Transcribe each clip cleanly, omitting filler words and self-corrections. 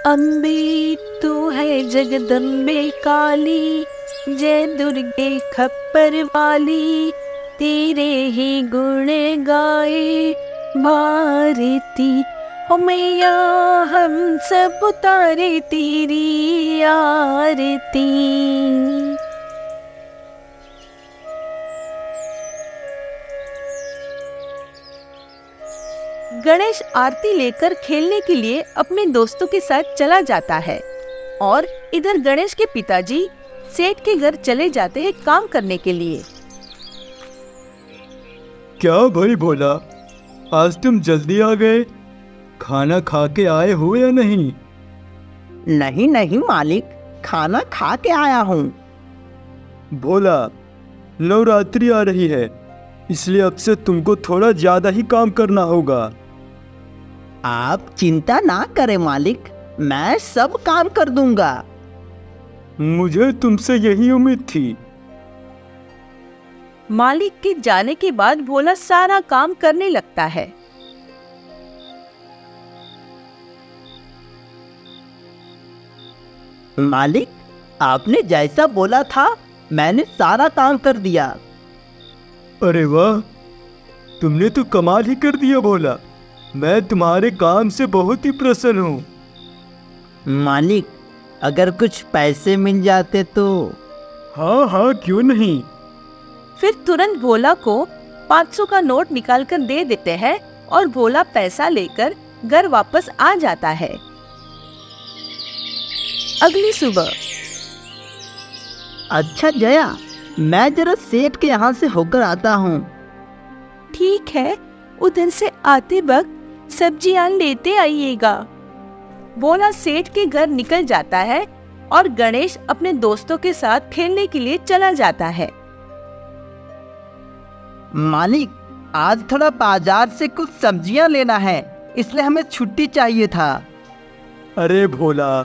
अम्बे तू है जगदम्बे काली, जय दुर्गे खप्पर वाली, तेरे ही गुण गाए भारती। ओ मैया हम सब उतारे तेरी आरती। गणेश आरती लेकर खेलने के लिए अपने दोस्तों के साथ चला जाता है और इधर गणेश के पिताजी सेठ के घर चले जाते हैं काम करने के लिए। क्या भाई भोला, आज तुम जल्दी आ गए? खाना खा के आए हो या नहीं? नहीं नहीं मालिक, खाना खा के आया हूँ। भोला, नवरात्रि आ रही है, इसलिए अब से तुमको थोड़ा ज्यादा ही काम करना होगा। आप चिंता ना करें मालिक, मैं सब काम कर दूंगा। मुझे तुमसे यही उम्मीद थी। मालिक के जाने के बाद भोला सारा काम करने लगता है। मालिक, आपने जैसा बोला था मैंने सारा काम कर दिया। अरे वाह, तुमने तो कमाल ही कर दिया भोला। मैं तुम्हारे काम से बहुत ही प्रसन्न हूँ। मालिक, अगर कुछ पैसे मिल जाते तो। हाँ हाँ, क्यों नहीं। फिर तुरंत भोला को 500 का नोट निकालकर दे देते हैं और भोला पैसा लेकर घर वापस आ जाता है। अगली सुबह। अच्छा जया, मैं जरा सेठ के यहाँ से होकर आता हूँ। ठीक है, उधर से आते वक्त सब्जियां लेते आइएगा। भोला सेठ के घर निकल जाता है और गणेश अपने दोस्तों के साथ खेलने के लिए चला जाता है। मालिक, आज थोड़ा बाजार से कुछ सब्जियां लेना है, इसलिए हमें छुट्टी चाहिए था। अरे भोला,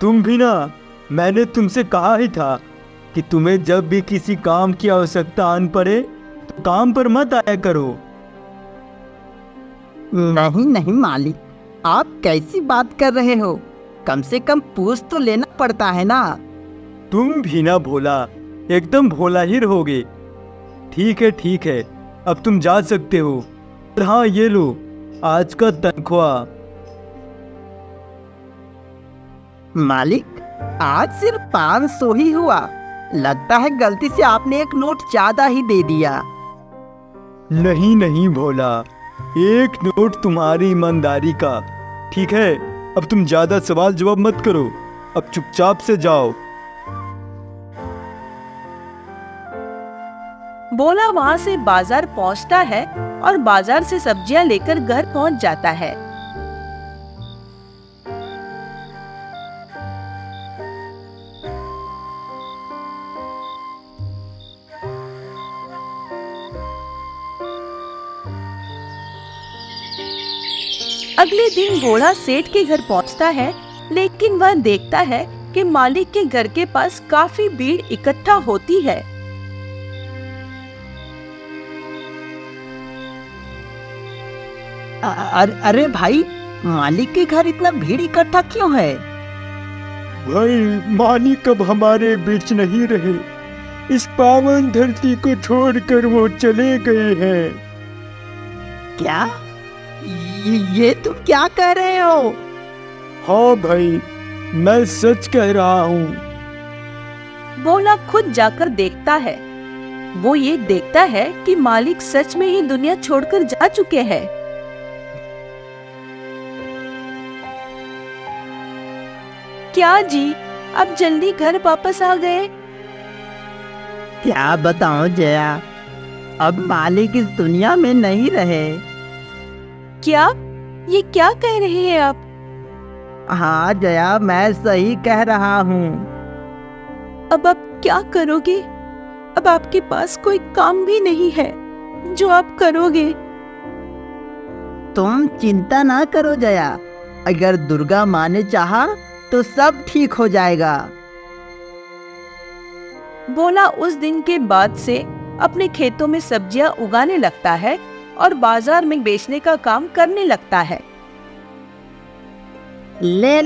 तुम भी ना, मैंने तुमसे कहा ही था कि तुम्हें जब भी किसी काम की आवश्यकता आन पड़े तो काम पर मत आया करो। नहीं नहीं मालिक, आप कैसी बात कर रहे हो? कम से कम पूछ तो लेना पड़ता है ना। तुम भी ना भोला, एकदम भोला ही रहोगे। ठीक है, अब तुम जा सकते हो। हाँ, ये लो आज का तनख्वाह। मालिक, आज सिर्फ 500 ही हुआ। लगता है गलती से आपने एक नोट ज्यादा ही दे दिया। नहीं भोला, एक नोट तुम्हारी ईमानदारी का। ठीक है, अब तुम ज्यादा सवाल जवाब मत करो, अब चुपचाप से जाओ। भोला वहाँ से बाजार पहुँचता है और बाजार से सब्जियां लेकर घर पहुँच जाता है। अगले दिन भोला सेठ के घर पहुंचता है, लेकिन वह देखता है कि मालिक के घर के पास काफी भीड़ इकट्ठा होती है। अरे भाई, मालिक के घर इतना भीड़ इकट्ठा क्यों है? भाई, मालिक अब हमारे बीच नहीं रहे। इस पावन धरती को छोड़कर वो चले गए हैं। क्या? ये तुम क्या कह रहे हो? हाँ भाई, मैं सच कह रहा हूँ। भोला खुद जाकर देखता है। वो ये देखता है कि मालिक सच में ही दुनिया छोड़कर जा चुके हैं। क्या जी, आप जल्दी घर वापस आ गए? क्या बताऊं जया, अब मालिक इस दुनिया में नहीं रहे। क्या? ये क्या कह रहे हैं आप? हाँ जया, मैं सही कह रहा हूँ। अब आप क्या करोगे? अब आपके पास कोई काम भी नहीं है जो आप करोगे। तुम चिंता ना करो जया, अगर दुर्गा माँ ने चाहा तो सब ठीक हो जाएगा। भोला उस दिन के बाद से अपने खेतों में सब्जियां उगाने लगता है और बाजार में बेचने का काम करने लगता है। ले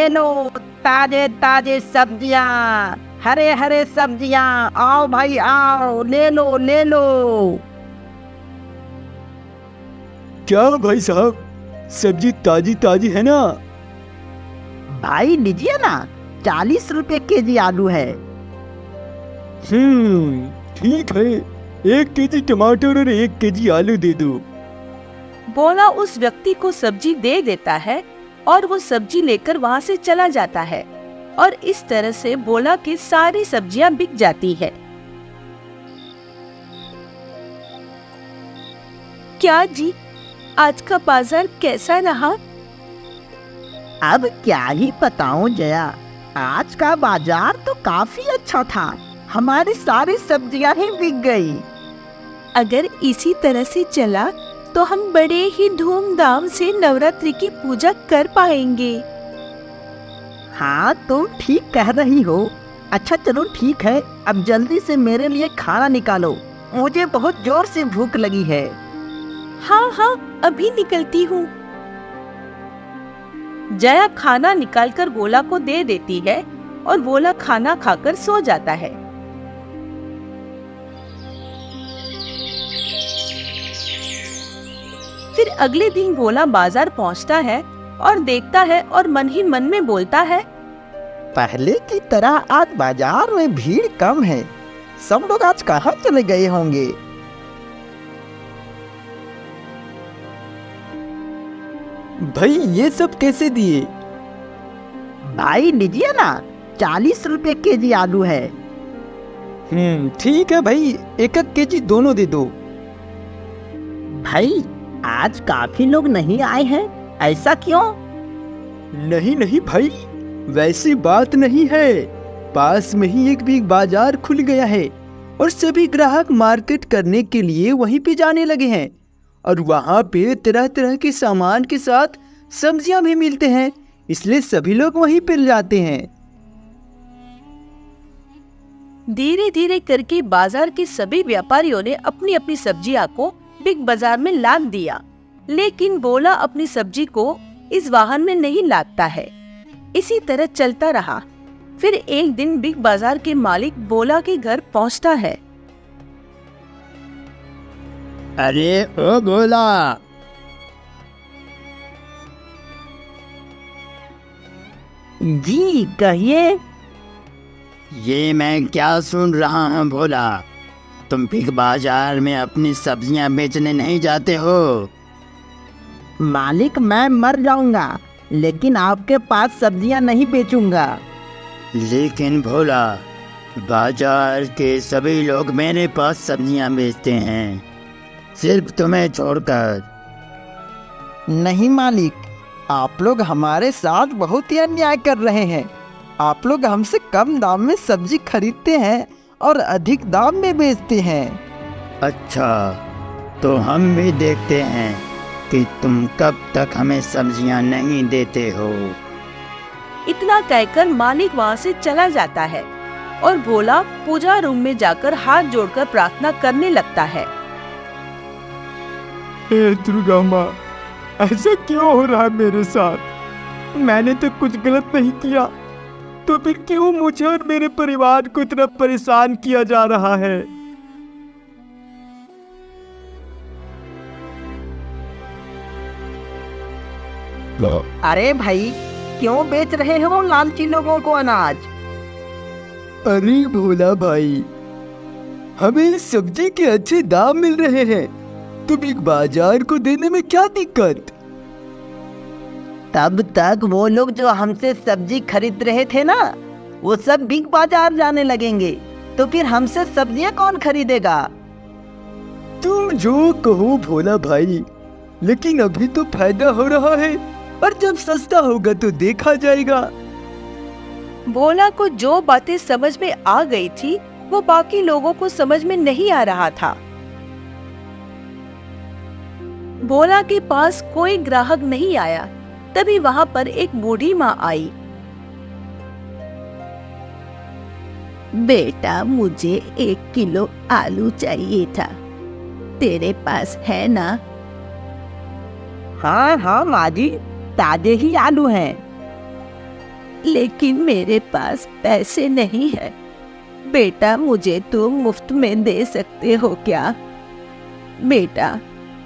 लो ताजे ताजे सब्जियां, हरे हरे सब्जियां, आओ भाई आओ, ले लो। क्या भाई साहब, सब्जी ताजी ताजी है ना? भाई लीजिए ना, 40 रुपए केजी आलू है। ठीक है, 1 केजी टमाटर और 1 केजी आलू दे दो। भोला उस व्यक्ति को सब्जी दे देता है और वो सब्जी लेकर वहाँ से चला जाता है और इस तरह से भोला की सारी सब्जियां बिक जाती है। क्या जी, आज का बाजार कैसा रहा? अब क्या ही बताऊं जया, आज का बाजार तो काफी अच्छा था। हमारी सारी सब्जियां ही बिक गई। अगर इसी तरह से चला तो हम बड़े ही धूमधाम से नवरात्रि की पूजा कर पाएंगे। हाँ तुम ठीक कह रही हो। अच्छा चलो ठीक है, अब जल्दी से मेरे लिए खाना निकालो, मुझे बहुत जोर से भूख लगी है। हाँ, अभी निकलती हूँ। जया खाना निकालकर भोला को दे देती है और भोला खाना खाकर सो जाता है। फिर अगले दिन भोला बाजार पहुंचता है और देखता है और मन ही मन में बोलता है, पहले की तरह आज बाजार में भीड़ कम है। सब लोग आज कहाँ चले गए होंगे? भाई ये सब कैसे दिए? भाई लीजिए ना, 40 रुपए केजी आलू है। ठीक है भाई, 1 केजी दोनों दे दो। भाई आज काफी लोग नहीं आए हैं, ऐसा क्यों? नहीं भाई, वैसी बात नहीं है। पास में ही एक बिग बाजार खुल गया है और सभी ग्राहक मार्केट करने के लिए वहीं पे जाने लगे हैं और वहाँ पे तरह तरह के सामान के साथ सब्जियां भी मिलते हैं, इसलिए सभी लोग वहीं पे जाते हैं। धीरे धीरे करके बाजार के सभी व्यापारियों ने अपनी अपनी सब्जियां को बिग बाजार में लाद दिया, लेकिन भोला अपनी सब्जी को इस वाहन में नहीं लादता है। इसी तरह चलता रहा। फिर एक दिन बिग बाजार के मालिक भोला के घर पहुंचता है। अरे ओ भोला, जी कहिए। ये मैं क्या सुन रहा हूँ भोला, तुम बिग बाजार में अपनी सब्जियां बेचने नहीं जाते हो? मालिक मैं मर जाऊंगा लेकिन आपके पास सब्जियां नहीं बेचूंगा। लेकिन भोला, बाजार के सभी लोग मेरे पास सब्जियां बेचते हैं, सिर्फ तुम्हें छोड़कर। नहीं मालिक, आप लोग हमारे साथ बहुत ही अन्याय कर रहे हैं। आप लोग हमसे कम दाम में सब्जी खरीदते हैं और अधिक दाम में बेचते हैं। अच्छा, तो हम भी देखते हैं कि तुम कब तक हमें सब्जियां नहीं देते हो। इतना कहकर मालिक वहाँ से चला जाता है और भोला पूजा रूम में जाकर हाथ जोड़कर प्रार्थना करने लगता है। हे दुर्गा माँ, ऐसा क्यों हो रहा है मेरे साथ? मैंने तो कुछ गलत नहीं किया, तो फिर क्यों मुझे और मेरे परिवार को इतना परेशान किया जा रहा है? अरे भाई, क्यों बेच रहे हो लालची लोगों को अनाज? अरे भोला भाई, हमें सब्जी के अच्छे दाम मिल रहे हैं, तो बिग बाजार को देने में क्या दिक्कत? तब तक वो लोग जो हमसे सब्जी खरीद रहे थे ना, वो सब बिग बाजार जाने लगेंगे, तो फिर हमसे सब्जियां कौन खरीदेगा? तुम जो कहो भोला भाई, लेकिन अभी तो फायदा हो रहा है और जब सस्ता होगा तो देखा जाएगा। भोला को जो बातें समझ में आ गई थी वो बाकी लोगों को समझ में नहीं आ रहा था। भोला के पास कोई ग्राहक नहीं आया। तभी वहाँ पर एक बूढ़ी माँ आई। बेटा, मुझे 1 किलो आलू चाहिए था, तेरे पास है ना? हाँ हाँ माँ जी, ताजे ही आलू हैं। लेकिन मेरे पास पैसे नहीं है। बेटा, मुझे तुम मुफ्त में दे सकते हो क्या? बेटा,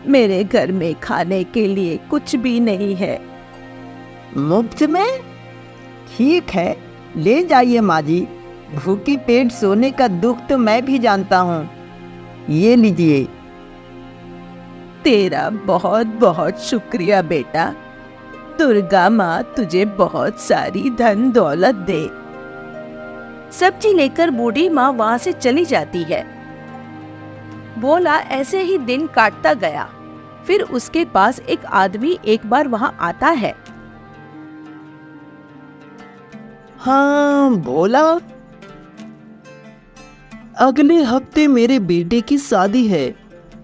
मेरे घर में खाने के लिए कुछ भी नहीं है। मुफ्त में? ठीक है, ले जाइए माँ जी। भूखी पेट सोने का दुख तो मैं भी जानता हूँ। ये लीजिए। तेरा बहुत बहुत शुक्रिया बेटा। दुर्गा माँ तुझे बहुत सारी धन दौलत दे। सब्जी लेकर बूढ़ी माँ वहां से चली जाती है। भोला ऐसे ही दिन काटता गया। फिर उसके पास एक आदमी एक बार वहां आता है। हाँ भोला, अगले हफ्ते मेरे बेटे की शादी है।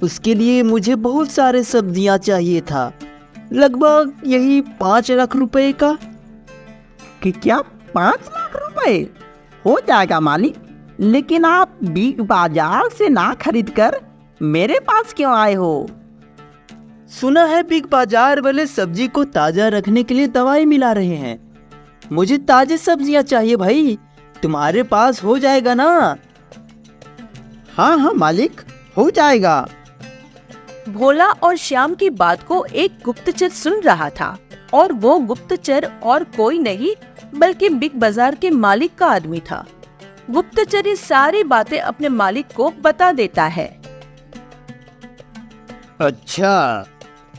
उसके लिए मुझे बहुत सारे सब्जियां चाहिए था, लगभग यही 5 लाख रुपए का। कि क्या 5 लाख रुपए? हो जाएगा मालिक, लेकिन आप बिग बाजार से ना खरीद कर मेरे पास क्यों आए हो? सुना है बिग बाजार वाले सब्जी को ताजा रखने के लिए दवाई मिला रहे हैं। मुझे ताजे सब्जियां चाहिए भाई, तुम्हारे पास हो जाएगा ना? हाँ हाँ मालिक, हो जाएगा। भोला और श्याम की बात को एक गुप्तचर सुन रहा था, और वो गुप्तचर और कोई नहीं बल्कि बिग बाजार के मालिक का आदमी था। गुप्तचर ये सारी बातें अपने मालिक को बता देता है। अच्छा,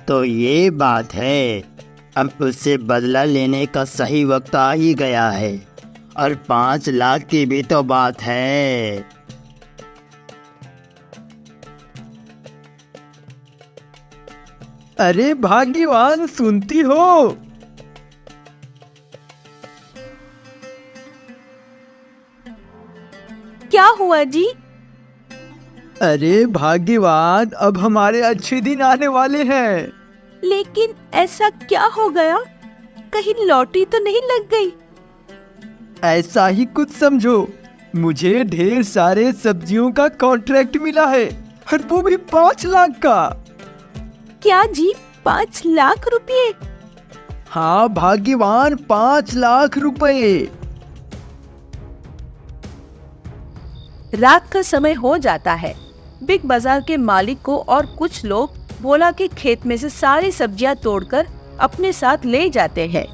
तो ये बात है। अब उससे बदला लेने का सही वक्त आ ही गया है, और 5 लाख की भी तो बात है। अरे भाग्यवान, सुनती हो? क्या हुआ जी? अरे भाग्यवान, अब हमारे अच्छे दिन आने वाले हैं। लेकिन ऐसा क्या हो गया? कहीं लॉटरी तो नहीं लग गई? ऐसा ही कुछ समझो। मुझे ढेर सारे सब्जियों का कॉन्ट्रैक्ट मिला है, और वो भी 5 लाख का। क्या जी, 5 लाख रुपए? हाँ भाग्यवान, 5 लाख रुपए। रात का समय हो जाता है। बिग बाजार के मालिक को और कुछ लोग भोला के खेत में से सारी सब्जियां तोड़कर अपने साथ ले जाते हैं।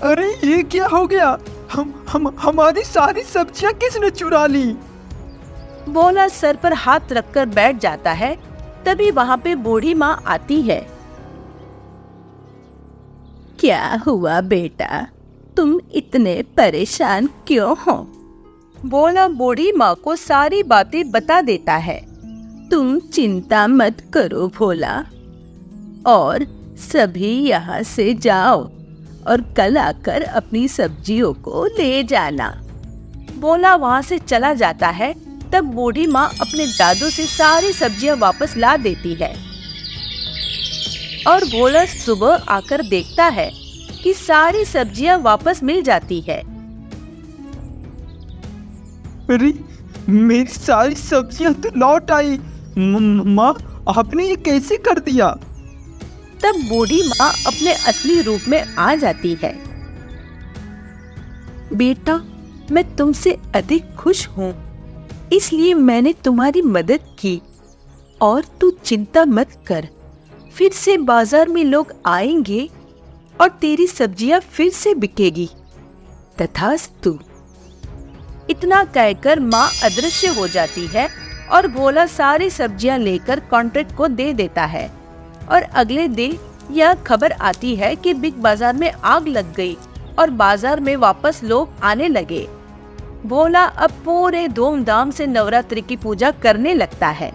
अरे ये क्या हो गया? हमारी सारी सब्जियां किसने चुरा ली? भोला सर पर हाथ रखकर बैठ जाता है। तभी वहां पे बूढ़ी माँ आती है। क्या हुआ बेटा, तुम इतने परेशान क्यों हो? भोला बूढ़ी माँ को सारी बातें बता देता है। तुम चिंता मत करो भोला, और सभी यहाँ से जाओ और कल आकर अपनी सब्जियों को ले जाना। भोला वहाँ से चला जाता है। तब बूढ़ी माँ अपने दादू से सारी सब्जियां वापस ला देती है, और भोला सुबह आकर देखता है कि सारी सब्जियां वापस मिल जाती है। अरे मेरी सारी सब्जियां तो लौट आई। माँ, आपने ये कैसे कर दिया? तब बूढ़ी माँ अपने असली रूप में आ जाती है। बेटा, मैं तुमसे अधिक खुश हूँ, इसलिए मैंने तुम्हारी मदद की। और तू चिंता मत कर, फिर से बाजार में लोग आएंगे और तेरी सब्जियां फिर से बिकेगी। तथास्तु। इतना कहकर माँ अदृश्य हो जाती है, और भोला सारी सब्जियां लेकर कॉन्ट्रैक्ट को दे देता है। और अगले दिन यह खबर आती है कि बिग बाजार में आग लग गई और बाजार में वापस लोग आने लगे। भोला अब पूरे धूमधाम से नवरात्रि की पूजा करने लगता है।